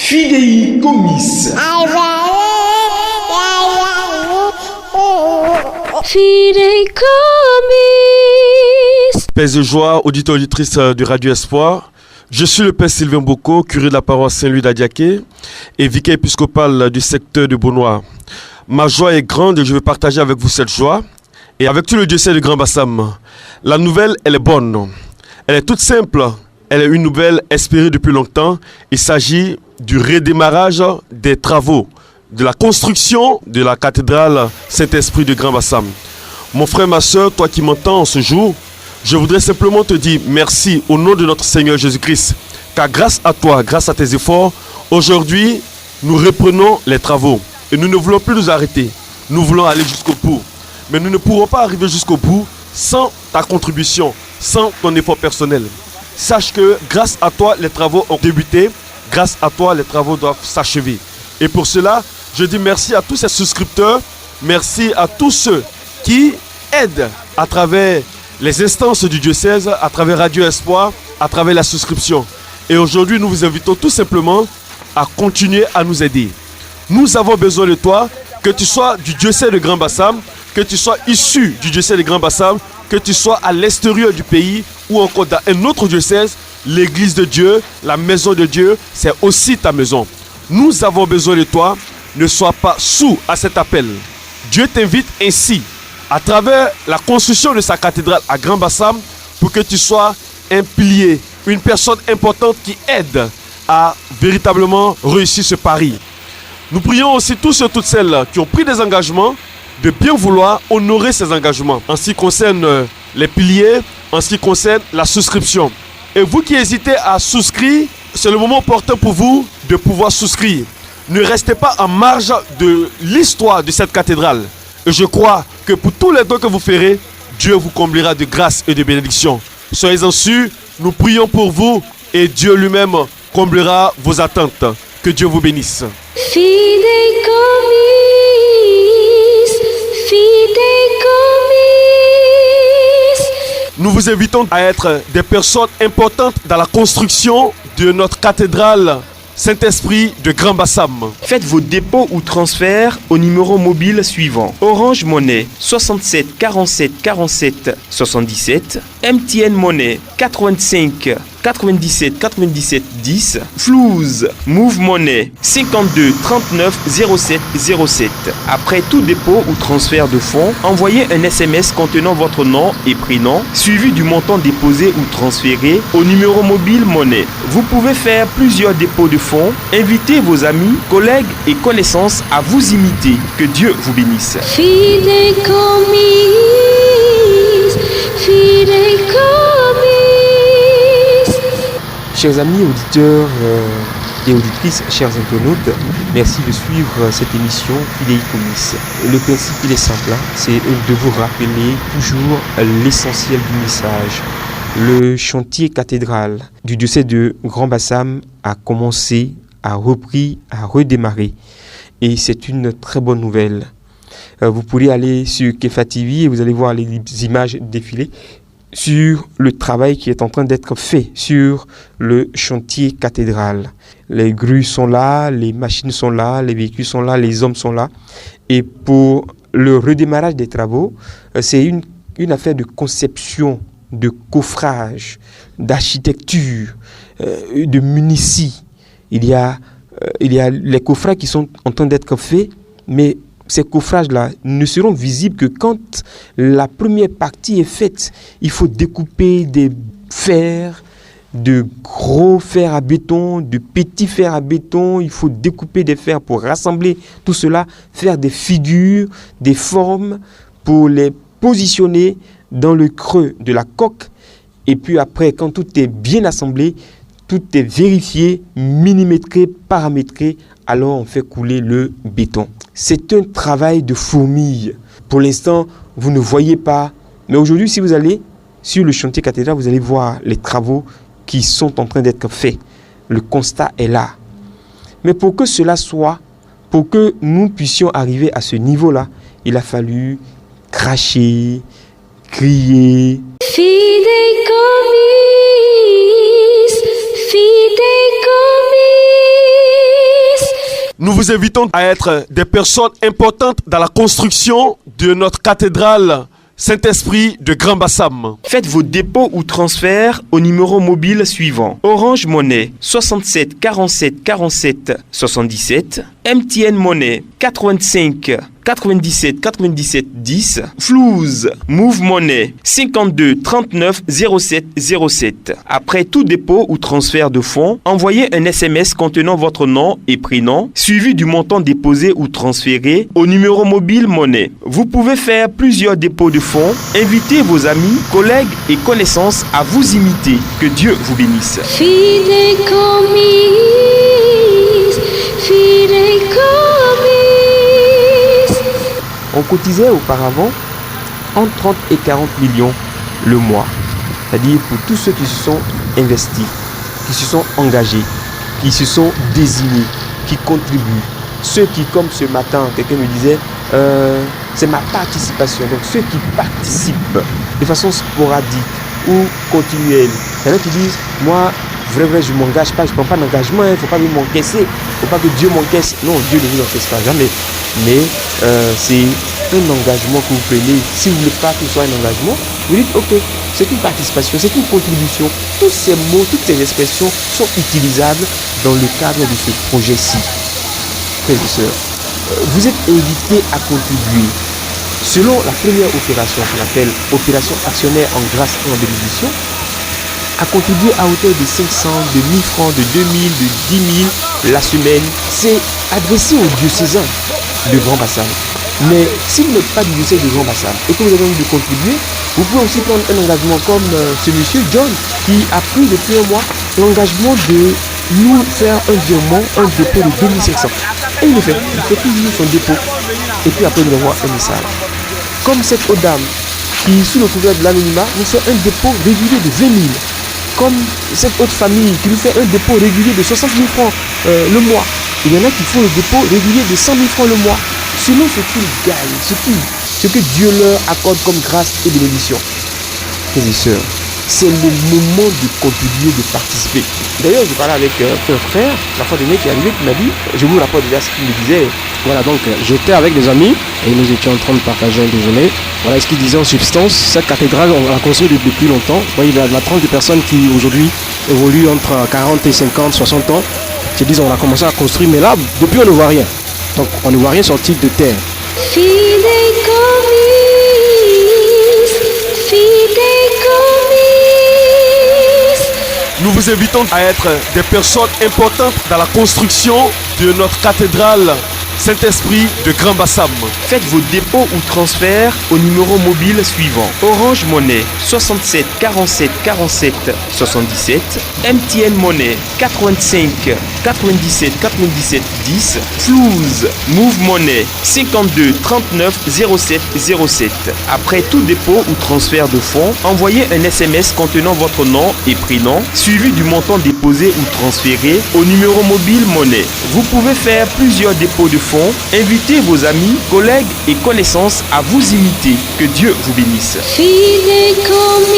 Fidei Comis. Fidei Comis. Paix et joie, auditeurs et auditrices de Radio Espoir. Je suis le Père Sylvain Boko, curé de la paroisse Saint-Louis d'Adiaké et vicaire épiscopal du secteur de Beaunois. Ma joie est grande et je vais partager avec vous cette joie et avec tout le diocèse de Grand Bassam. La nouvelle, elle est bonne. Elle est toute simple. Elle est une nouvelle espérée depuis longtemps. Il s'agit du redémarrage des travaux de la construction de la cathédrale Saint-Esprit de Grand Bassam. Mon frère, ma soeur, toi qui m'entends en ce jour, je voudrais simplement te dire merci au nom de notre Seigneur Jésus-Christ, car grâce à toi, grâce à tes efforts, aujourd'hui, nous reprenons les travaux. Et nous ne voulons plus nous arrêter. Nous voulons aller jusqu'au bout. Mais nous ne pourrons pas arriver jusqu'au bout sans ta contribution, sans ton effort personnel. Sache que grâce à toi, les travaux ont débuté. Grâce à toi, les travaux doivent s'achever. Et pour cela, je dis merci à tous ces souscripteurs. Merci à tous ceux qui aident à travers les instances du diocèse, à travers Radio Espoir, à travers la souscription. Et aujourd'hui, nous vous invitons tout simplement à continuer à nous aider. Nous avons besoin de toi, que tu sois du diocèse de Grand Bassam, que tu sois issu du diocèse de Grand Bassam, que tu sois à l'extérieur du pays ou encore dans un autre diocèse, l'église de Dieu, la maison de Dieu, c'est aussi ta maison. Nous avons besoin de toi, ne sois pas sourd à cet appel. Dieu t'invite ainsi, à travers la construction de sa cathédrale à Grand Bassam, pour que tu sois un pilier, une personne importante qui aide à véritablement réussir ce pari. Nous prions aussi tous et toutes celles qui ont pris des engagements de bien vouloir honorer ces engagements en ce qui concerne les piliers, en ce qui concerne la souscription. Et vous qui hésitez à souscrire, c'est le moment opportun pour vous de pouvoir souscrire. Ne restez pas en marge de l'histoire de cette cathédrale. Et je crois que pour tous les dons que vous ferez, Dieu vous comblera de grâce et de bénédiction. Soyez-en sûrs, nous prions pour vous et Dieu lui-même comblera vos attentes. Que Dieu vous bénisse. Fidei Comis. Fidei Comis. Nous vous invitons à être des personnes importantes dans la construction de notre cathédrale Saint-Esprit de Grand Bassam. Faites vos dépôts ou transferts au numéro mobile suivant: Orange Monnaie 67 47 47 77, MTN Monnaie 85 97 97 10, Flouze Move Monnaie 52 39 07 07. Après tout dépôt ou transfert de fonds, envoyez un SMS contenant votre nom et prénom, suivi du montant déposé ou transféré au numéro mobile Monnaie. Vous pouvez faire plusieurs dépôts de fonds. Invitez vos amis, collègues et connaissances à vous imiter. Que Dieu vous bénisse. Fidei Comis. Fidei Comis. Chers amis auditeurs et auditrices, chers internautes, merci de suivre cette émission Fidei Comis. Le principe il est simple, c'est de vous rappeler toujours l'essentiel du message. Le chantier cathédral du diocèse de Grand Bassam a commencé, a repris, a redémarré. Et c'est une très bonne nouvelle. Vous pourrez aller sur Kefa TV et vous allez voir les images défiler sur le travail qui est en train d'être fait sur le chantier cathédral. Les grues sont là, les machines sont là, les véhicules sont là, les hommes sont là. Et pour le redémarrage des travaux, c'est une affaire de conception, de coffrage, d'architecture, de munitie. Il y a les coffrages qui sont en train d'être faits, mais ces coffrages-là ne seront visibles que quand la première partie est faite. Il faut découper des fers, de gros fers à béton, de petits fers à béton. Il faut découper des fers pour rassembler tout cela, faire des figures, des formes pour les positionner dans le creux de la coque. Et puis après, quand tout est bien assemblé, tout est vérifié, millimétré, paramétré, alors on fait couler le béton. C'est un travail de fourmille. Pour l'instant, vous ne voyez pas. Mais aujourd'hui, si vous allez sur le chantier cathédral, vous allez voir les travaux qui sont en train d'être faits. Le constat est là. Mais pour que cela soit, pour que nous puissions arriver à ce niveau-là, il a fallu cracher, crier. Fidei Comis. Fidei Comis. vous invitons à être des personnes importantes dans la construction de notre cathédrale Saint-Esprit de Grand Bassam. Faites vos dépôts ou transferts au numéro mobile suivant: Orange Monnaie 67 47 47 77, MTN Monnaie 85 97 97 10, Flouze Move Monnaie 52 39 07 07. Après tout dépôt ou transfert de fonds, envoyez un SMS contenant votre nom et prénom, suivi du montant déposé ou transféré au numéro mobile Monnaie. Vous pouvez faire plusieurs dépôts de fonds. Invitez vos amis, collègues et connaissances à vous imiter. Que Dieu vous bénisse. Fideicomis, fideicomis. On cotisait auparavant entre 30 et 40 millions le mois. C'est-à-dire pour tous ceux qui se sont investis, qui se sont engagés, qui se sont désignés, qui contribuent. Ceux qui, comme ce matin, quelqu'un me disait, c'est ma participation. Donc ceux qui participent de façon sporadique ou continuelle. Il y en a qui disent, moi, vrai, je ne m'engage pas, je ne prends pas d'engagement, il ne faut pas m'encaisser, il ne faut pas que Dieu m'encaisse. Non, Dieu ne vous encaisse pas, jamais. Mais c'est un engagement que vous prenez. Si vous ne voulez pas que ce soit un engagement, vous dites, ok, c'est une participation, c'est une contribution. Tous ces mots, toutes ces expressions sont utilisables dans le cadre de ce projet-ci. Frères et sœurs, vous êtes invités à contribuer. Selon la première opération qu'on appelle opération actionnaire en grâce et en bénédiction, à contribuer à hauteur de 500, de 1000 francs, de 2000, de 10 000 la semaine. C'est adressé au diocésain de Grand Bassam. Mais si vous n'êtes pas du diocèse de Grand Bassam et que vous avez envie de contribuer, vous pouvez aussi prendre un engagement comme ce monsieur John qui a pris depuis un mois l'engagement de nous faire un virement, un dépôt de 2500. Et il fait toujours son dépôt et puis après il nous envoie un message. Comme cette autre dame qui, sous le couvert de l'anonymat, nous fait un dépôt régulier de 20 000. Comme cette autre famille qui nous fait un dépôt régulier de 60 000 francs le mois. Il y en a qui font le dépôt régulier de 100 000 francs le mois. Selon ce qu'ils gagnent, ce que Dieu leur accorde comme grâce et bénédiction. Frères et sœurs, c'est le moment de contribuer, de participer. D'ailleurs, je parlais avec un frère, la fois dernière qui est arrivé, qui m'a dit, je vous rapporte déjà ce qu'il me disait. Voilà, donc j'étais avec des amis et nous étions en train de partager un déjeuner. Voilà ce qu'il disait en substance. Cette cathédrale, on l'a construite depuis longtemps. Il y a la tranche de personnes qui aujourd'hui évoluent entre 40 et 50, 60 ans. Ils disent on a commencé à construire, mais là, depuis on ne voit rien. Donc on ne voit rien sortir de terre. Fideicomis, fideicomis. Nous vous invitons à être des personnes importantes dans la construction de notre cathédrale Saint-Esprit de Grand Bassam. Faites vos dépôts ou transferts au numéro mobile suivant: Orange Monnaie 67 47 47 77, MTN Monnaie 85 97 97 10, Flouze Move Monnaie 52 39 07 07. Après tout dépôt ou transfert de fonds, envoyez un SMS contenant votre nom et prénom, suivi du montant déposé ou transféré au numéro mobile Monnaie. Vous pouvez faire plusieurs dépôts de fonds. Invitez vos amis, collègues et connaissances à vous imiter. Que Dieu vous bénisse. Fideicomis,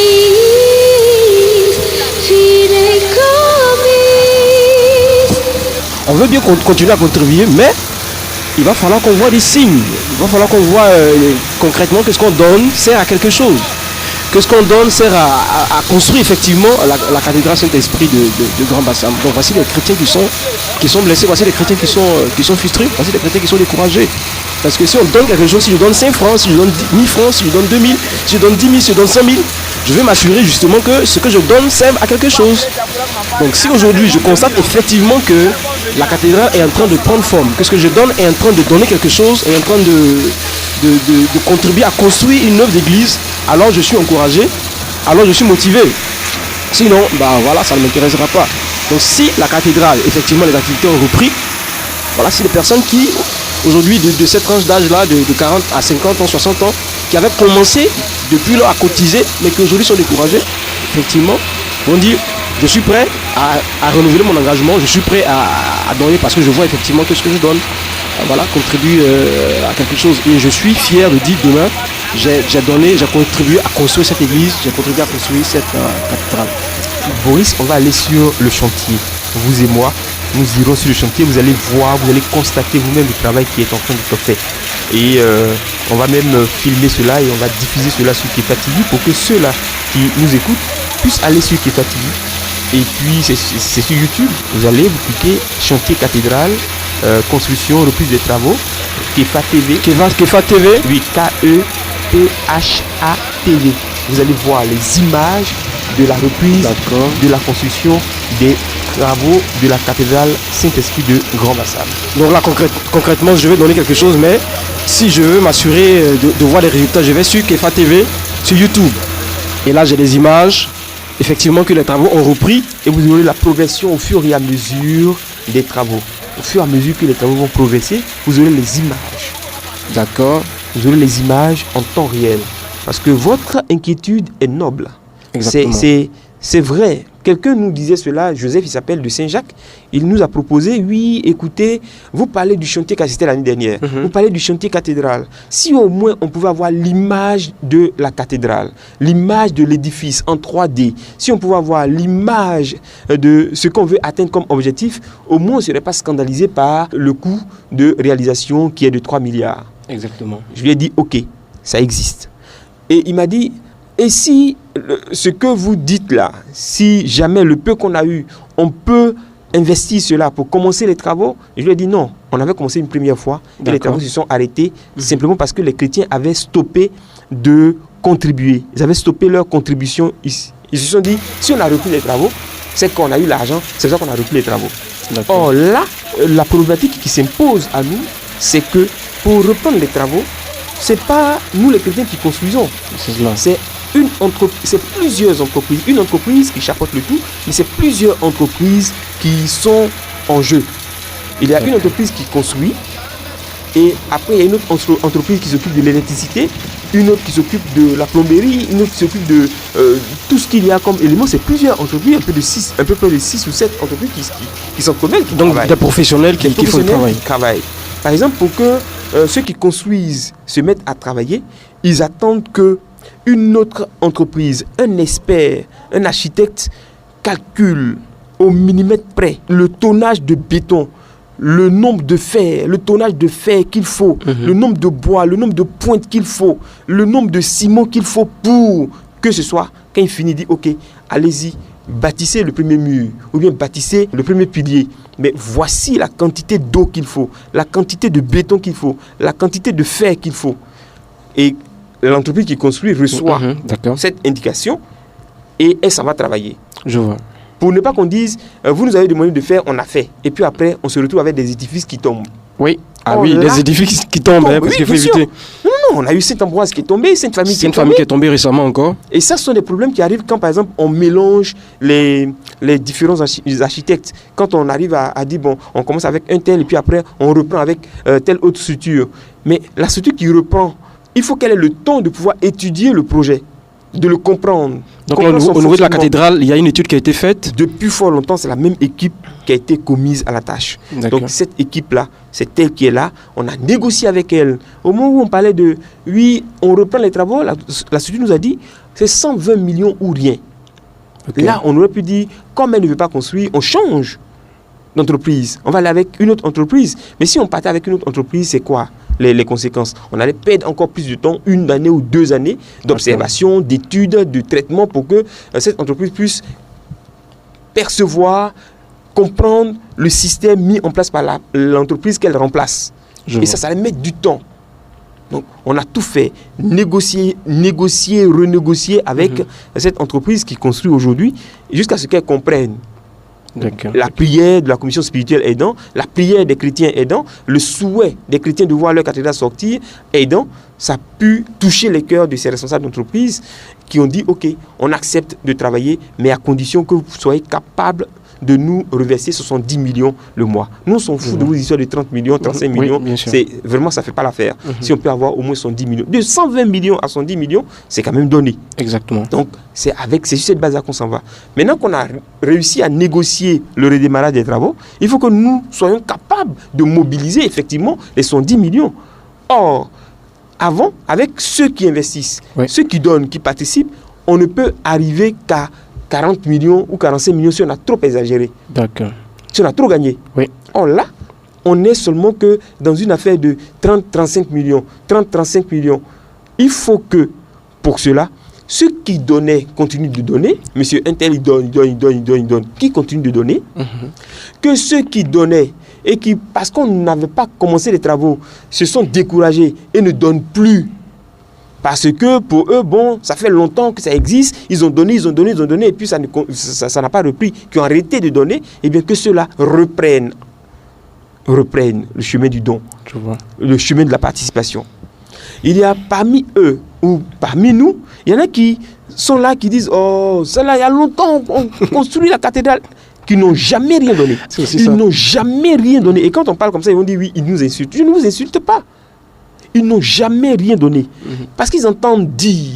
fideicomis. On veut bien continuer à contribuer, mais il va falloir qu'on voit des signes. Il va falloir qu'on voit concrètement que ce qu'on donne sert à quelque chose. Que ce qu'on donne sert à construire effectivement la cathédrale Saint-Esprit de Grand Bassam. Donc voici les chrétiens qui sont blessés, voici les chrétiens qui sont frustrés, voici les chrétiens qui sont découragés. Parce que si on donne quelque chose, si je donne 5 francs, si je donne 1000 francs, si je donne 2000, si je donne 10 000, si je donne 100 000, je vais m'assurer justement que ce que je donne serve à quelque chose. Donc si aujourd'hui je constate effectivement que la cathédrale est en train de prendre forme, que ce que je donne est en train de donner quelque chose, est en train de contribuer à construire une œuvre d'église, alors je suis encouragé, alors je suis motivé. Sinon, voilà, ça ne m'intéressera pas. Donc si la cathédrale, effectivement les activités ont repris, voilà, c'est des personnes qui, aujourd'hui, de cette tranche d'âge-là, de 40 à 50 ans, 60 ans, qui avaient commencé depuis là à cotiser, mais qui aujourd'hui sont découragés, effectivement, vont dire, je suis prêt à renouveler mon engagement, je suis prêt à donner parce que je vois effectivement que ce que je donne, voilà, contribue à quelque chose. Et je suis fier de dire demain, j'ai donné, j'ai contribué à construire cette église, j'ai contribué à construire cette cathédrale. Boris, on va aller sur le chantier, vous et moi, nous irons sur le chantier, vous allez voir, vous allez constater vous-même le travail qui est en train d'être fait. Et on va même filmer cela et on va diffuser cela sur Kefa TV pour que ceux-là qui nous écoutent puissent aller sur Kefa TV. Et puis c'est sur YouTube, vous allez vous cliquer chantier cathédrale, construction, reprise des travaux, Kefa TV. Kefa TV. Oui, KEPHA-TV. Vous allez voir les images de la reprise, de la construction des travaux de la cathédrale Saint-Esprit de Grand Bassam. Donc là, concrètement, je vais donner quelque chose, mais si je veux m'assurer de voir les résultats, je vais sur Kefa TV, sur YouTube. Et là, j'ai des images, effectivement, que les travaux ont repris. Et vous aurez la progression au fur et à mesure des travaux. Au fur et à mesure que les travaux vont progresser, vous aurez les images. D'accord. Vous aurez les images en temps réel. Parce que votre inquiétude est noble. Exactement. C'est vrai. Quelqu'un nous disait cela, Joseph, il s'appelle de Saint-Jacques. Il nous a proposé, oui, écoutez, vous parlez du chantier qui assistait l'année dernière. Vous parlez du chantier cathédrale. Si au moins on pouvait avoir l'image de la cathédrale, l'image de l'édifice en 3D, si on pouvait avoir l'image de ce qu'on veut atteindre comme objectif, au moins on ne serait pas scandalisé par le coût de réalisation qui est de 3 milliards. Exactement. Je lui ai dit, ok, ça existe. Et il m'a dit, et si ce que vous dites là, si jamais le peu qu'on a eu, on peut investir cela pour commencer les travaux, je lui ai dit non, on avait commencé une première fois et les travaux se sont arrêtés simplement parce que les chrétiens avaient stoppé de contribuer. Ils avaient stoppé leur contribution ici. Ils se sont dit, si on a repris les travaux, c'est qu'on a eu l'argent, c'est ça qu'on a repris les travaux. Or là, la problématique qui s'impose à nous, c'est que pour reprendre les travaux, c'est pas nous les chrétiens qui construisons. C'est plusieurs entreprises. Une entreprise qui chapeaute le tout, mais c'est plusieurs entreprises qui sont en jeu. Il y a une entreprise qui construit, et après il y a une autre entreprise qui s'occupe de l'électricité, une autre qui s'occupe de la plomberie, une autre qui s'occupe de tout ce qu'il y a comme élément. C'est plusieurs entreprises, un peu près de 6 ou 7 entreprises qui sont communes. Donc des professionnels qui font le travail. Par exemple, pour que ceux qui construisent se mettent à travailler, ils attendent que une autre entreprise, un expert, un architecte calcule au millimètre près le tonnage de béton, le nombre de fer, le tonnage de fer qu'il faut, le nombre de bois, le nombre de pointes qu'il faut, le nombre de ciment qu'il faut pour que ce soit, quand il finit, il dit ok, allez-y, bâtissez le premier mur ou bien bâtissez le premier pilier. Mais voici la quantité d'eau qu'il faut, la quantité de béton qu'il faut, la quantité de fer qu'il faut. Et l'entreprise qui construit reçoit cette indication et elle s'en va travailler. Je vois. Pour ne pas qu'on dise, vous nous avez demandé de faire, on a fait. Et puis après, on se retrouve avec des édifices qui tombent. Oui. Ah oui, les édifices qui tombent, parce qu'il faut éviter. Non, on a eu Saint-Ambroise qui est tombé, Sainte-Famille qui est tombée. Sainte-Famille qui est tombée récemment encore. Et ça, ce sont des problèmes qui arrivent quand, par exemple, on mélange les différents architectes. Quand on arrive à dire, bon, on commence avec un tel, et puis après, on reprend avec telle autre structure. Mais la structure qui reprend, il faut qu'elle ait le temps de pouvoir étudier le projet, de le comprendre. Donc au niveau de la cathédrale, il y a une étude qui a été faite. Depuis fort longtemps, c'est la même équipe qui a été commise à la tâche. Donc cette équipe-là, c'est elle qui est là. On a négocié avec elle. Au moment où on parlait de, oui, on reprend les travaux, la structure nous a dit, c'est 120 millions ou rien. Là, on aurait pu dire, comme elle ne veut pas construire, on change d'entreprise. On va aller avec une autre entreprise. Mais si on partait avec une autre entreprise, c'est quoi les conséquences? On allait perdre encore plus de temps, 1 année ou 2 années d'observation, d'études, de traitement pour que cette entreprise puisse percevoir, comprendre le système mis en place par l'entreprise qu'elle remplace. Et ça allait mettre du temps. Donc, on a tout fait, négocier, renégocier avec cette entreprise qui construit aujourd'hui, jusqu'à ce qu'elle comprenne. La prière de la commission spirituelle aidant, la prière des chrétiens aidant, le souhait des chrétiens de voir leur cathédrale sortir aidant, ça a pu toucher les cœurs de ces responsables d'entreprise qui ont dit ok, on accepte de travailler, mais à condition que vous soyez capable de nous reverser 70 millions le mois. Nous, on s'en fout de vos histoires de 30 millions, 35 millions. Vraiment, ça ne fait pas l'affaire. Si on peut avoir au moins 110 millions. De 120 millions à 110 millions, c'est quand même donné. Exactement. Donc, c'est sur cette base-là qu'on s'en va. Maintenant qu'on a réussi à négocier le redémarrage des travaux, il faut que nous soyons capables de mobiliser effectivement les 110 millions. Or, avant, avec ceux qui investissent, ceux qui donnent, qui participent, on ne peut arriver qu'à 40 millions ou 45 millions si on a trop exagéré. D'accord. tu as trop gagné. Oui. Or là, on est seulement que dans une affaire de 30-35 millions. 30-35 millions. Il faut que, pour cela, ceux qui donnaient continuent de donner. Monsieur Intel, il donne. Qui continue de donner? Que ceux qui donnaient et qui, parce qu'on n'avait pas commencé les travaux, se sont découragés et ne donnent plus. Parce que pour eux, bon, ça fait longtemps que ça existe, ils ont donné, et puis ça n'a pas repris, qui ont arrêté de donner, et bien que ceux-là reprennent le chemin du don, Je vois. le chemin de la participation. Il y a parmi eux, ou parmi nous, il y en a qui sont là, qui disent, oh, celle-là, il y a longtemps, on construit la cathédrale, qui n'ont jamais rien donné. C'est aussi Ils ça. n'ont jamais rien donné. Et quand on parle comme ça, ils vont dire, oui, ils nous insultent. Je ne vous insulte pas. Ils n'ont jamais rien donné. Parce qu'ils entendent dire,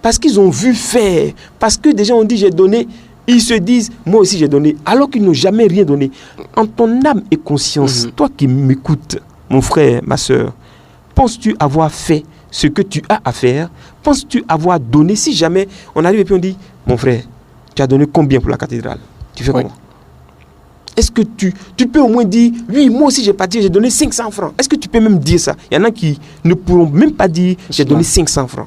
parce qu'ils ont vu faire, parce que des gens ont dit j'ai donné, ils se disent moi aussi j'ai donné, alors qu'ils n'ont jamais rien donné. En ton âme et conscience, toi qui m'écoutes, mon frère, ma soeur, penses-tu avoir fait ce que tu as à faire? Penses-tu avoir donné? Si jamais on arrive et puis on dit, mon frère, tu as donné combien pour la cathédrale? Tu fais comment? Est-ce que tu peux au moins dire, oui, moi aussi j'ai donné 500 francs. Est-ce que tu peux même dire ça? Il y en a qui ne pourront même pas dire, j'ai donné 500 francs.